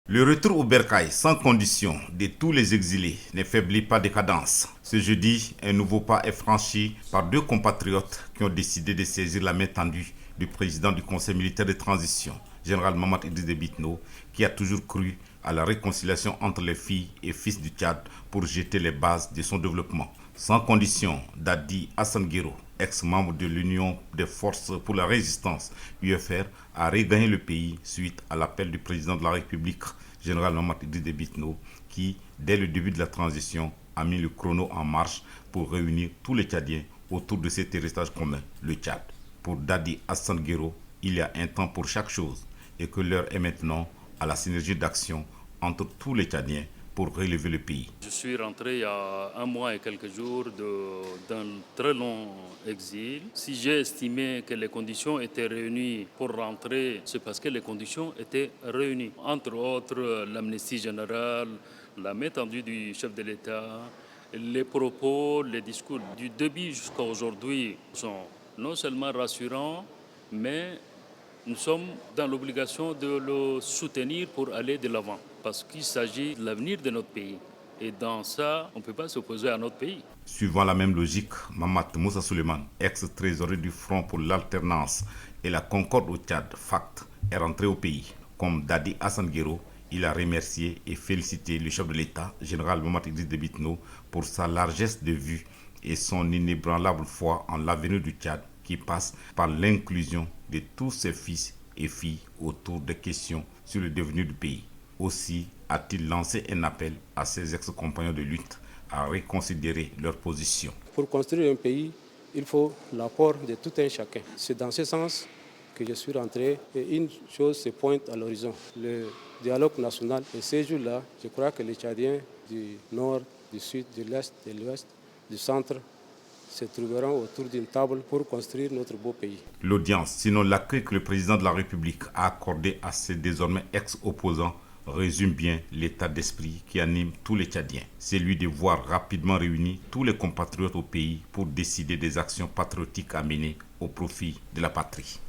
Le retour au bercail sans condition de tous les exilés ne faiblit pas de cadence. Ce jeudi, un nouveau pas est franchi par deux compatriotes qui ont décidé de saisir la main tendue du président du Conseil militaire de transition, général Mamadou Idriss Déby Itno, qui a toujours cru à la réconciliation entre les filles et fils du Tchad pour jeter les bases de son développement. Sans condition, Dadi Hassan Guiro, ex-membre de l'Union des forces pour la résistance, UFR, a regagné le pays suite à l'appel du président de la République, général Mamadou Idriss Déby Itno, qui, dès le début de la transition, a mis le chrono en marche pour réunir tous les Tchadiens autour de cet héritage commun, le Tchad. Pour Dadi Hassan Guiro, il y a un temps pour chaque chose et que l'heure est maintenant à la synergie d'action entre tous les Tchadiens pour relever le pays. Je suis rentré il y a un mois et quelques jours d'un très long exil. Si j'ai estimé que les conditions étaient réunies pour rentrer, c'est parce que les conditions étaient réunies. Entre autres, l'amnistie générale, la main tendue du chef de l'État, les propos, les discours du début jusqu'à aujourd'hui sont non seulement rassurants, mais nous sommes dans l'obligation de le soutenir pour aller de l'avant, parce qu'il s'agit de l'avenir de notre pays. Et dans ça, on ne peut pas s'opposer à notre pays. Suivant la même logique, Mamat Moussa Souleymane, ex-trésorier du Front pour l'alternance et la concorde au Tchad, FACT, est rentré au pays. Comme Dadi Hassan Guiro, il a remercié et félicité le chef de l'État, général Mamadou Idriss Déby Itno, pour sa largesse de vue et son inébranlable foi en l'avenir du Tchad, qui passe par l'inclusion de tous ses fils et filles autour des questions sur le devenir du pays. Aussi a-t-il lancé un appel à ses ex-compagnons de lutte à reconsidérer leur position. Pour construire un pays, il faut l'apport de tout un chacun. C'est dans ce sens que je suis rentré et une chose se pointe à l'horizon, le dialogue national. Et ces jours-là, je crois que les Tchadiens du nord, du sud, de l'est, de l'ouest, du centre se trouveront autour d'une table pour construire notre beau pays. L'audience, sinon l'accueil que le président de la République a accordé à ses désormais ex-opposants, résume bien l'état d'esprit qui anime tous les Tchadiens. C'est lui de voir rapidement réunis tous les compatriotes au pays pour décider des actions patriotiques à mener au profit de la patrie.